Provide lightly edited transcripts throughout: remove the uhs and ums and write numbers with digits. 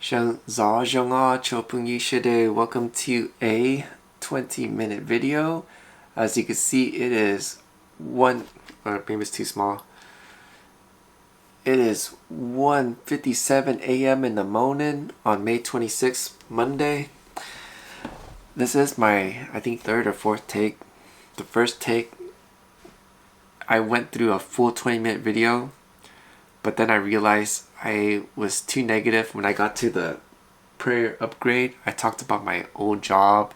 Welcome to a 20-minute video. As you can see, it is or maybe it's too small. It is 1:57 a.m. in the morning on May 26th, Monday. This is my, I think, third or fourth take. The first take, I went through a full 20-minute video, but then I realized I was too negative when I got to the prayer upgrade. I talked about my old job,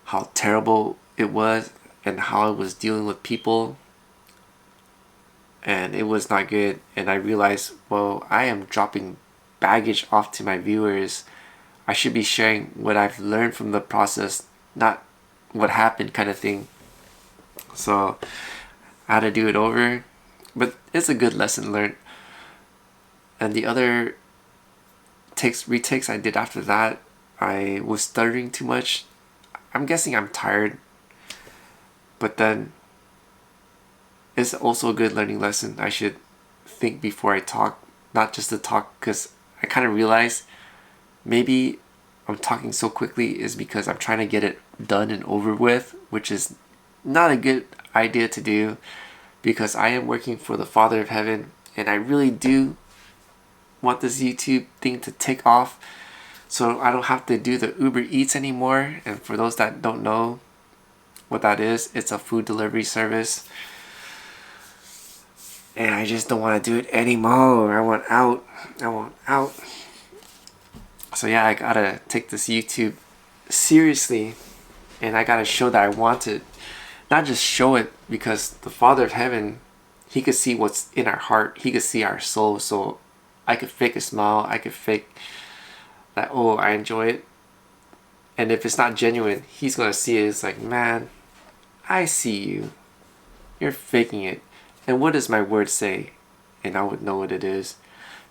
how terrible it was, and how I was dealing with people, and it was not good. And I realized, well, I am dropping baggage off to my viewers. I should be sharing what I've learned from the process, not what happened kind of thing. So I had to do it over, but it's a good lesson learned. And the other retakes I did after that, I was stuttering too much. I'm guessing I'm tired, but then it's also a good learning lesson. I should think before I talk, not just to talk, because I kind of realized maybe I'm talking so quickly is because I'm trying to get it done and over with, which is not a good idea to do, because I am working for the Father of Heaven, and I really do want this YouTube thing to take off so I don't have to do the Uber Eats anymore. And for those that don't know what that is, it's a food delivery service, and I just don't want to do it anymore. I want out. So yeah, I gotta take this YouTube seriously, and I gotta show that I want it, not just show it because the Father of Heaven, he could see what's in our heart, he could see our soul. So I could fake a smile, I could fake that, oh, I enjoy it. And if it's not genuine, he's gonna see it. It's like, man, I see you. You're faking it. And what does my word say? And I would know what it is.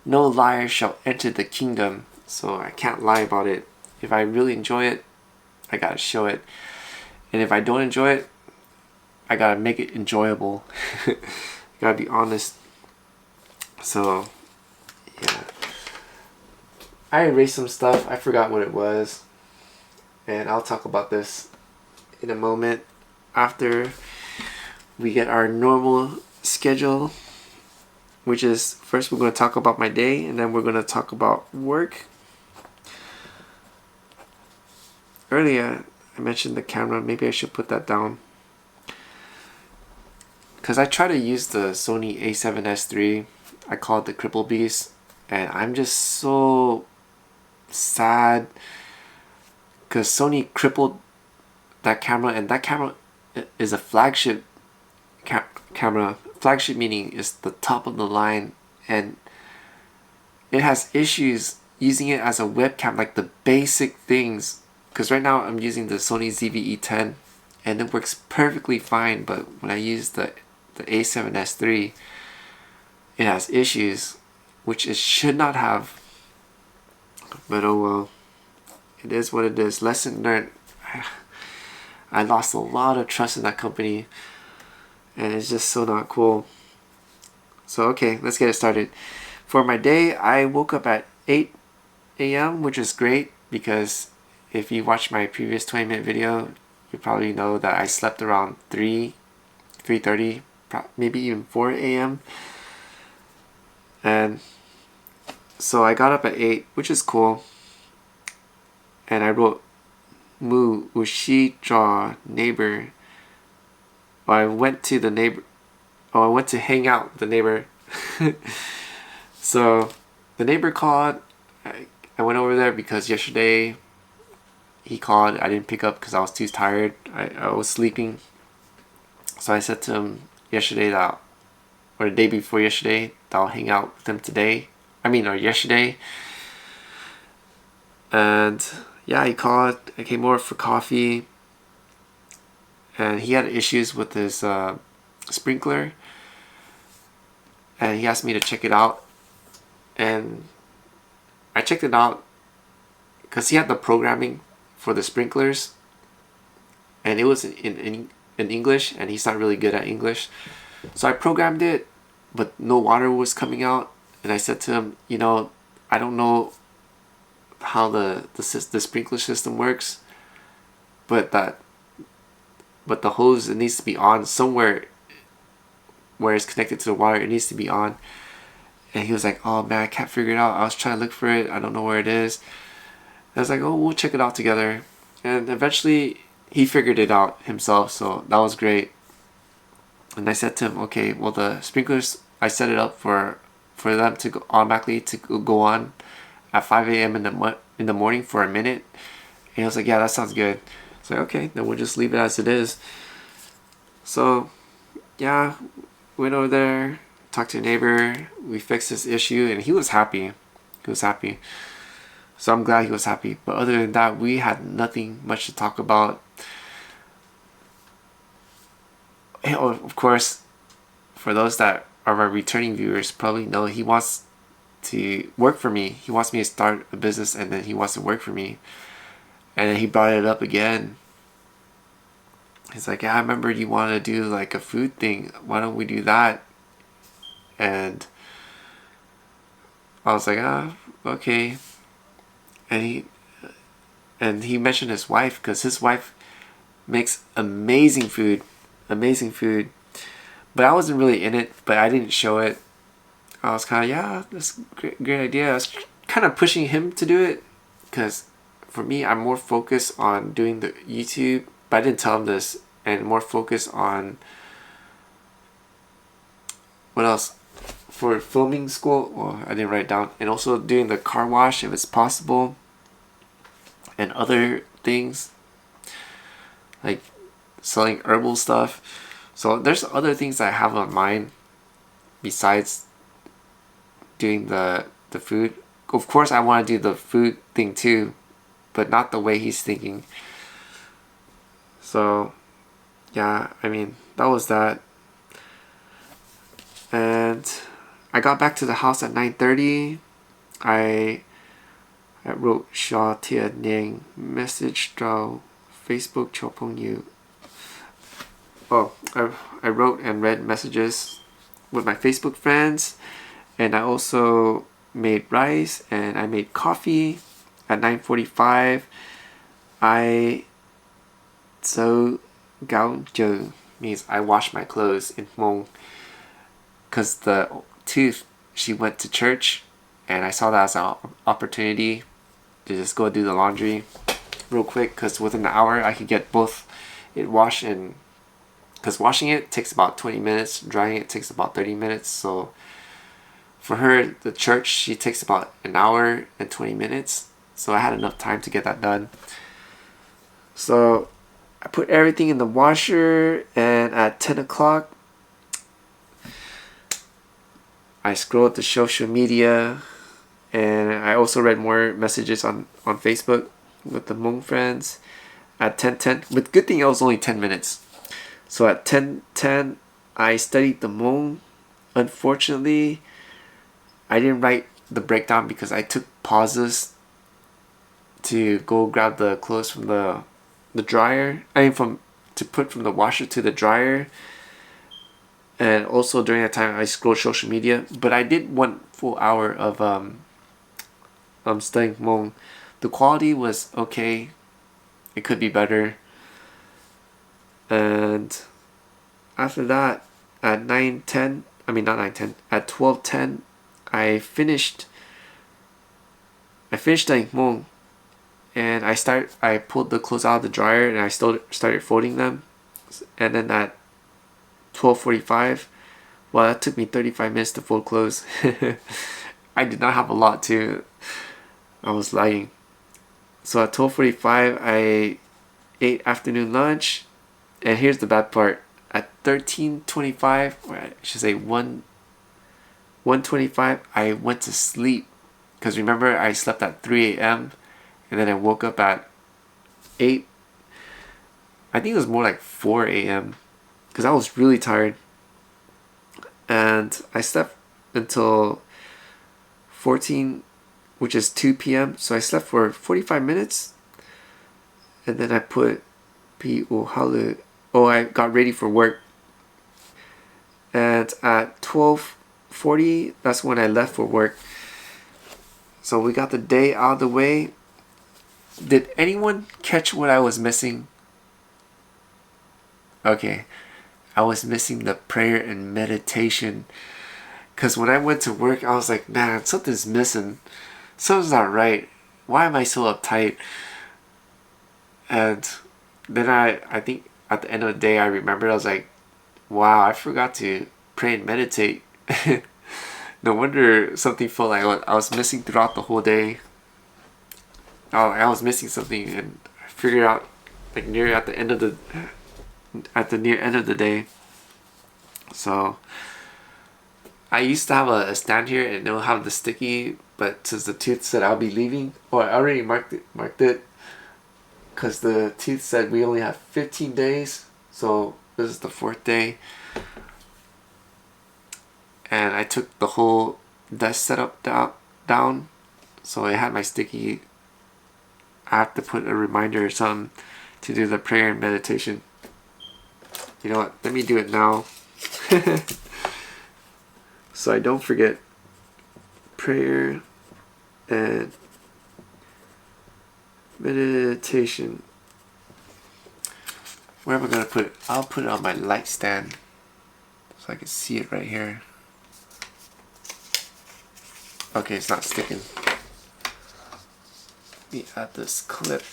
No liar shall enter the kingdom. So I can't lie about it. If I really enjoy it, I gotta show it. And if I don't enjoy it, I gotta make it enjoyable. Gotta be honest. So yeah, I erased some stuff. I forgot what it was, and I'll talk about this in a moment after we get our normal schedule, which is first we're going to talk about my day, and then we're going to talk about work. Earlier I mentioned the camera. Maybe I should put that down, because I try to use the Sony a7S III. I call it the Crippled Beast. And I'm just so sad because Sony crippled that camera, and that camera is a flagship camera. Flagship meaning is the top of the line, and it has issues using it as a webcam, like the basic things. Because right now I'm using the Sony ZV-E10 and it works perfectly fine, but when I use the a7S III, it has issues, which it should not have. But oh well, it is what it is. Lesson learned. I lost a lot of trust in that company, and it's just so not cool. So okay, let's get it started. For my day, I woke up at 8 a.m. which is great, because if you watch my previous 20-minute video, you probably know that I slept around 3:30, maybe even 4 a.m. And so I got up at 8, which is cool, and I wrote Mu Ushi draw neighbor. I went to the neighbor. I went to hang out with the neighbor. So the neighbor called. I went over there because yesterday he called. I didn't pick up because I was too tired. I was sleeping. So I said to him yesterday that, or the day before yesterday, that I'll hang out with him today. Or yesterday. And yeah, he called. I came over for coffee, and he had issues with his sprinkler, and he asked me to check it out, and I checked it out because he had the programming for the sprinklers, and it was in English, and he's not really good at English. So I programmed it, but no water was coming out. And I said to him, I don't know how the sprinkler system works, but the hose, it needs to be on somewhere where it's connected to the water. It needs to be on. And he was like, oh man, I can't figure it out. I was trying to look for it. I don't know where it is. I was like, oh, we'll check it out together. And eventually he figured it out himself, so that was great. And I said to him, okay, well, the sprinklers, I set it up for them to go automatically to go on at 5 a.m. in the morning for a minute. And he was like, yeah, that sounds good. So okay, then we'll just leave it as it is. So yeah, went over there, talked to a neighbor, we fixed this issue, and he was happy. He was happy. So I'm glad he was happy. But other than that, we had nothing much to talk about. And of course, for those that are my returning viewers, probably know he wants to work for me. He wants me to start a business, and then he wants to work for me. And then he brought it up again. He's like, yeah, I remember you want to do like a food thing. Why don't we do that? And I was like, okay. And he mentioned his wife, because his wife makes amazing food. But I wasn't really in it, but I didn't show it. I was kind of, yeah, that's a great idea. I was kind of pushing him to do it, because for me, I'm more focused on doing the YouTube, but I didn't tell him this, and more focused on what else? For filming school, well, I didn't write it down, and also doing the car wash if it's possible, and other things like selling herbal stuff. So there's other things I have on mind besides doing the food. Of course, I want to do the food thing too, but not the way he's thinking. So yeah, I mean, that was that. And I got back to the house at 9:30. I wrote Shaw Tia Ning message draw Facebook Chopong you. Oh, I wrote and read messages with my Facebook friends, and I also made rice and I made coffee at 9:45. I so gao jo means I wash my clothes in Hmong, because the tooth, she went to church, and I saw that as an opportunity to just go do the laundry real quick, because within an hour I could get both it washed, and because washing it takes about 20 minutes, drying it takes about 30 minutes. So for her, the church, she takes about an hour and 20 minutes. So I had enough time to get that done. So I put everything in the washer, and at 10 o'clock I scrolled to social media, and I also read more messages on Facebook with the Hmong friends at 10:10. But good thing it was only 10 minutes. So at 10:10 I studied the Hmong. Unfortunately, I didn't write the breakdown because I took pauses to go grab the clothes from the dryer. To put from the washer to the dryer. And also during that time I scrolled social media. But I did 1 full hour of studying Hmong. The quality was okay. It could be better. And after that, at 9:10, I mean not 9:10, at 12:10 I finished studying Hmong, and I pulled the clothes out of the dryer, and I started folding them. And then at 12:45, well, that took me 35 minutes to fold clothes. I did not have a lot to. I was lying. So at 12:45 I ate afternoon lunch, and here's the bad part. At 13:25, or I should say 1:25, I went to sleep, because remember I slept at 3 a.m. and then I woke up at 8. I think it was more like 4 a.m. because I was really tired, and I slept until 14, which is 2 p.m. So I slept for 45 minutes, and then I put I got ready for work. And at 12:40, that's when I left for work. So we got the day out of the way. Did anyone catch what I was missing? Okay, I was missing the prayer and meditation. Because when I went to work, I was like, man, something's missing. Something's not right. Why am I so uptight? And then I think at the end of the day, I remembered, I was like, wow, I forgot to pray and meditate. No wonder something felt like I was missing throughout the whole day. Oh, I was missing something, and I figured out like near the end of the day. So I used to have a stand here, and it'll have the sticky, but since the tooth said I'll be leaving, I already marked it, because the tooth said we only have 15 days. So this is the 4th day. And I took the whole desk setup down, so I had my sticky. I have to put a reminder or something to do the prayer and meditation. You know what? Let me do it now. So I don't forget. Prayer and meditation. Where am I gonna put it? I'll put it on my light stand so I can see it right here. Okay, it's not sticking. Let me add this clip.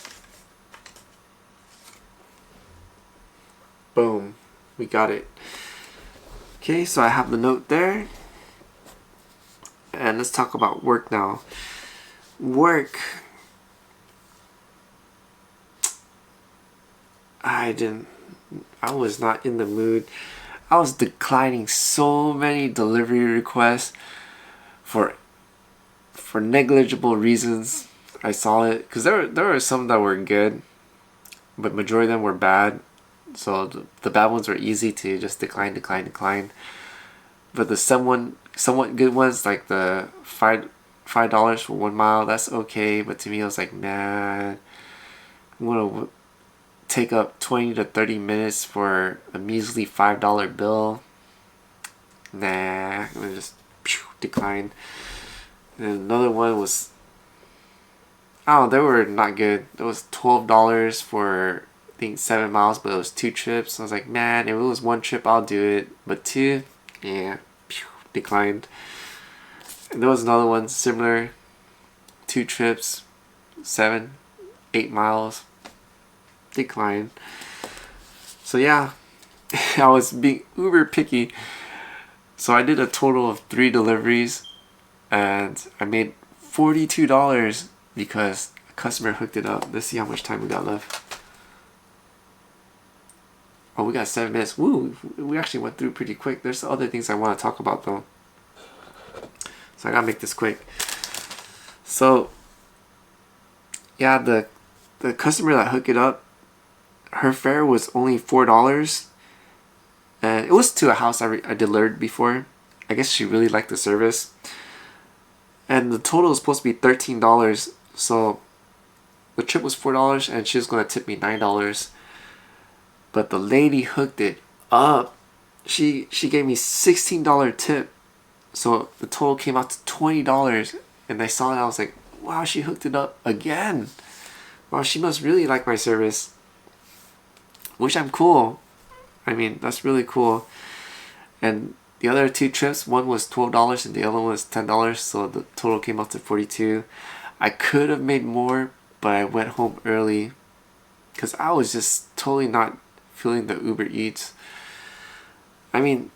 Boom. We got it. Okay, so I have the note there. And let's talk about work now. Work. I was not in the mood. I was declining so many delivery requests for negligible reasons. I saw it because there were some that were good, but majority of them were bad. So the bad ones were easy to just decline. But the somewhat good ones, like the $5 for 1 mile, that's okay. But to me, I was like, man, I'm gonna take up 20 to 30 minutes for a measly $5 bill. Nah, I'm gonna just decline. And another one was, oh, they were not good. It was $12 for I think 7 miles, but it was 2 trips. I was like, man, if it was 1 trip, I'll do it. But 2, yeah, declined. And there was another one similar, 2 trips, 7, 8 miles, declined. So yeah, I was being uber picky. So I did a total of 3 deliveries, and I made $42 because a customer hooked it up. Let's see how much time we got left. Oh, we got 7 minutes. Woo, we actually went through pretty quick. There's other things I want to talk about though, so I gotta make this quick. So yeah, the customer that hooked it up, her fare was only $4, and it was to a house I delivered before. I guess she really liked the service, and the total was supposed to be $13. So the trip was $4, and she was gonna tip me $9. But the lady hooked it up. She gave me $16 tip, so the total came out to $20. And I saw it, I was like, wow, she hooked it up again. Wow, she must really like my service, which I'm cool. I mean, that's really cool. And the other 2 trips, one was $12 and the other one was $10, so the total came out to $42. I could have made more, but I went home early because I was just totally not feeling the Uber Eats. I mean,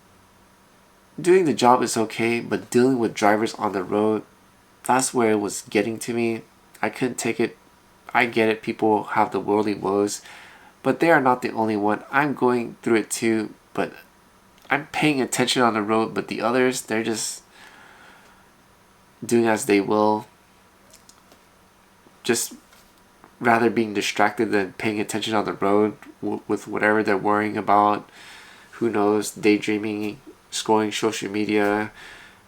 doing the job is okay, but dealing with drivers on the road, that's where it was getting to me. I couldn't take it. I get it, people have the worldly woes, but they are not the only one. I'm going through it too, but I'm paying attention on the road, but the others, they're just doing as they will, just rather being distracted than paying attention on the road with whatever they're worrying about. Who knows, daydreaming, scrolling social media,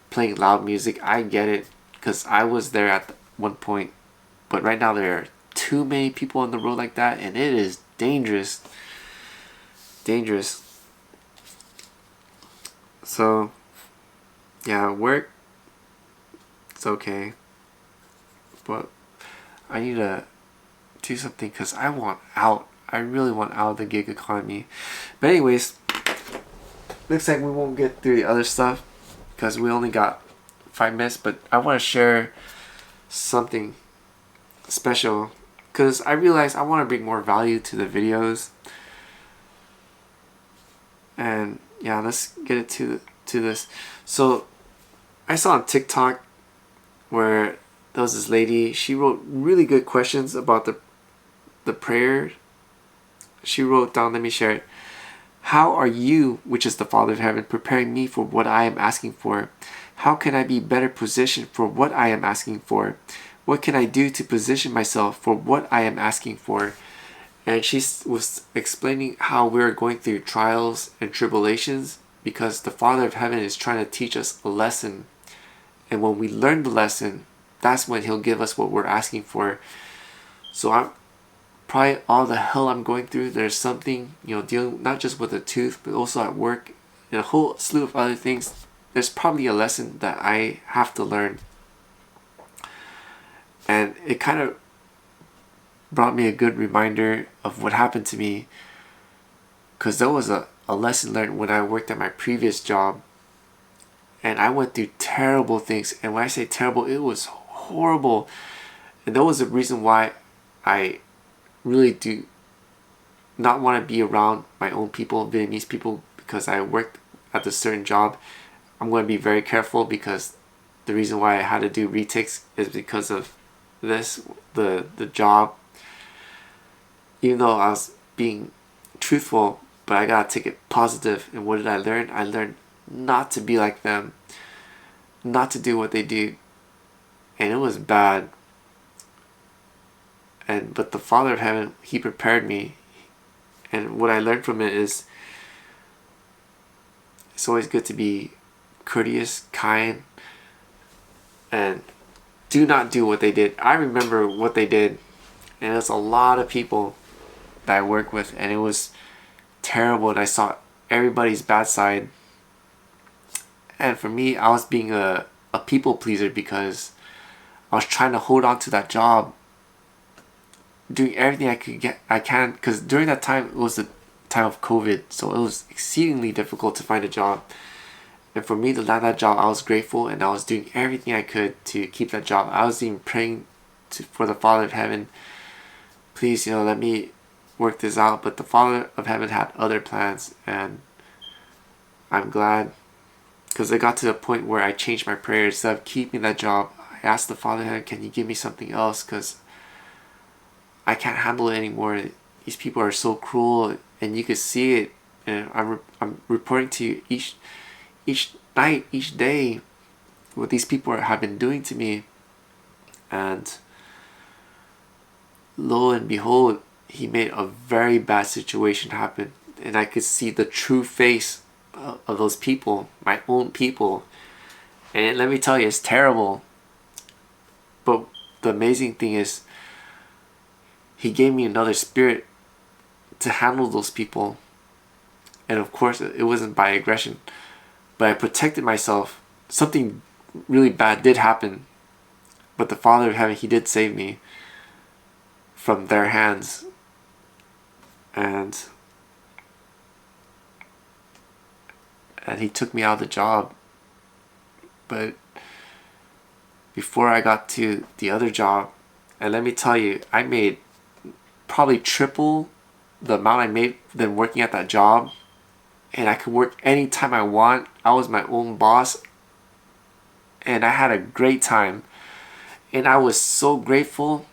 playing loud music. I get it, because I was there at one point, but right now there are too many people on the road like that, and it is dangerous. So yeah, work, it's okay. but I need to do something because I want out. I really want out of the gig economy. But anyways, looks like we won't get through the other stuff because we only got 5 minutes, but I want to share something special because I realized I want to bring more value to the videos. And yeah, let's get it to this. So I saw on TikTok where there was this lady, she wrote really good questions about the prayer. She wrote down, let me share it. How are you, which is the Father of Heaven, preparing me for what I am asking for? How can I be better positioned for what I am asking for? What can I do to position myself for what I am asking for? And she was explaining how we're going through trials and tribulations because the Father of Heaven is trying to teach us a lesson. And when we learn the lesson, that's when He'll give us what we're asking for. So I'm probably all the hell I'm going through, there's something, you know, dealing not just with a tooth, but also at work and a whole slew of other things. There's probably a lesson that I have to learn. And it kind of brought me a good reminder of what happened to me, because there was a lesson learned when I worked at my previous job, and I went through terrible things. And when I say terrible, it was horrible. And that was the reason why I really do not want to be around my own people, Vietnamese people, because I worked at a certain job. I'm going to be very careful because the reason why I had to do retakes is because of this, the job. Even though I was being truthful, but I gotta take it positive. And what did I learn? I learned not to be like them, not to do what they do, and it was bad. But the Father of Heaven, He prepared me, and what I learned from it is it's always good to be courteous, kind, and do not do what they did. I remember what they did, and it's a lot of people that I work with, and it was terrible, and I saw everybody's bad side. And for me, I was being a people pleaser because I was trying to hold on to that job, doing everything I can, because during that time it was the time of COVID, so it was exceedingly difficult to find a job. And for me to land that job, I was grateful, and I was doing everything I could to keep that job. I was even praying for the Father of Heaven, please, you know, let me work this out. But the Father of Heaven had other plans, and I'm glad, because it got to the point where I changed my prayer. Instead of keeping that job, I asked the Father of Heaven, can you give me something else, because I can't handle it anymore. These people are so cruel, and you could see it. And I'm reporting to you each night, each day, what these people have been doing to me. And lo and behold, He made a very bad situation happen, and I could see the true face of those people, my own people. And let me tell you, it's terrible. But the amazing thing is, He gave me another spirit to handle those people. And of course, it wasn't by aggression, but I protected myself. Something really bad did happen, but the Father of Heaven, He did save me from their hands. And He took me out of the job. But before I got to the other job, and let me tell you, I made probably triple the amount I made than working at that job, and I could work anytime I want. I was my own boss, and I had a great time, and I was so grateful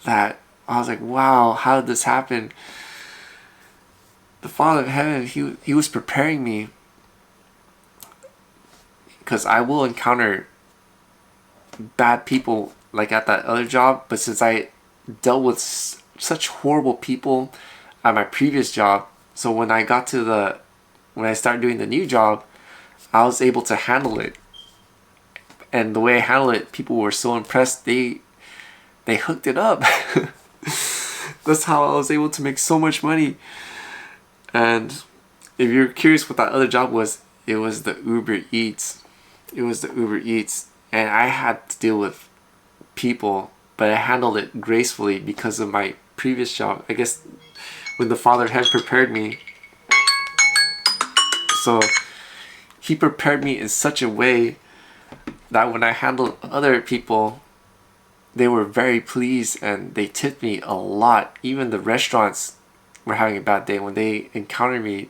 that I was like, wow, how did this happen? The Father of Heaven, he was preparing me, because I will encounter bad people like at that other job, but since I dealt with such horrible people at my previous job, so when I started doing the new job, I was able to handle it. And the way I handled it, people were so impressed, they hooked it up. That's how I was able to make so much money. And if you're curious what that other job was, it was the Uber Eats. It was the Uber Eats. and I had to deal with people, but I handled it gracefully because of my previous job. I guess when the Father had prepared me, so he prepared me in such a way that when I handled other people, they were very pleased and they tipped me a lot. Even the restaurants were having a bad day. When they encountered me,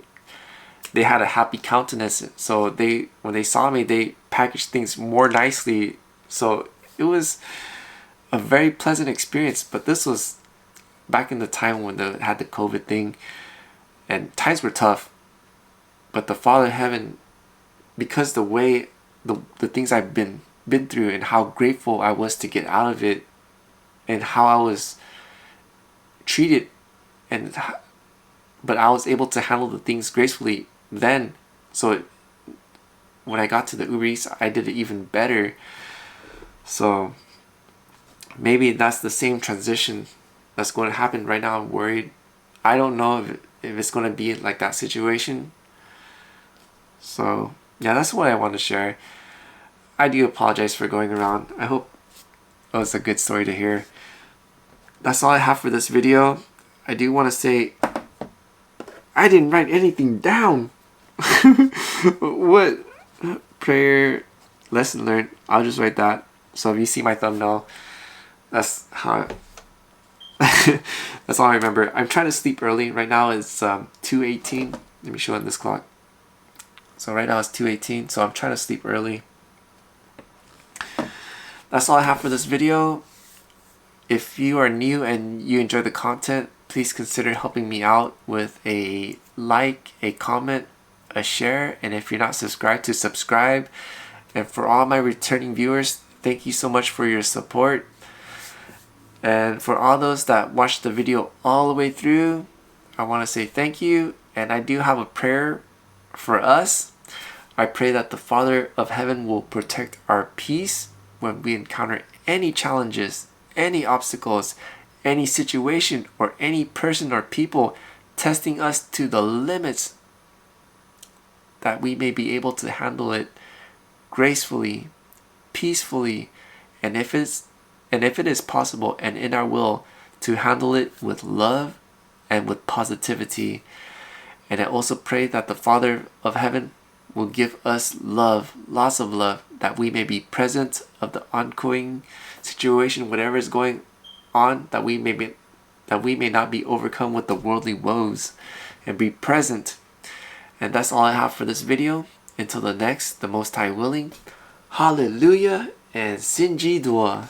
they had a happy countenance. So when they saw me, they packaged things more nicely. So it was a very pleasant experience. But this was back in the time when they had the COVID thing, and times were tough. But the Father in heaven, because the way the things I've been through and how grateful I was to get out of it, and how I was treated, but I was able to handle the things gracefully then. So when I got to the Uber Eats, I did it even better. So maybe that's the same transition that's going to happen right now. I'm worried. I don't know if it's going to be like that situation. So yeah, that's what I want to share. I do apologize for going around. I hope it was a good story to hear. That's all I have for this video. I do want to say I didn't write anything down. What? Prayer, lesson learned. I'll just write that. So if you see my thumbnail, that's how that's all I remember. I'm trying to sleep early. Right now it's 2:18. Let me show on this clock. So right now it's 2:18, so I'm trying to sleep early. That's all I have for this video. If you are new and you enjoy the content, please consider helping me out with a like, a comment, a share, and if you're not subscribed, to subscribe. And for all my returning viewers, thank you so much for your support. And for all those that watched the video all the way through, I want to say thank you. And I do have a prayer for us. I pray that the Father of Heaven will protect our peace when we encounter any challenges, any obstacles, any situation, or any person or people testing us to the limits, that we may be able to handle it gracefully, peacefully, and if it is possible and in our will, to handle it with love and with positivity. And I also pray that the Father of Heaven will give us love, lots of love, that we may be present of the ongoing situation, whatever is going on, that we may not be overcome with the worldly woes, and be present. And that's all I have for this video. Until the next, the Most High willing, hallelujah and Sinji Dua.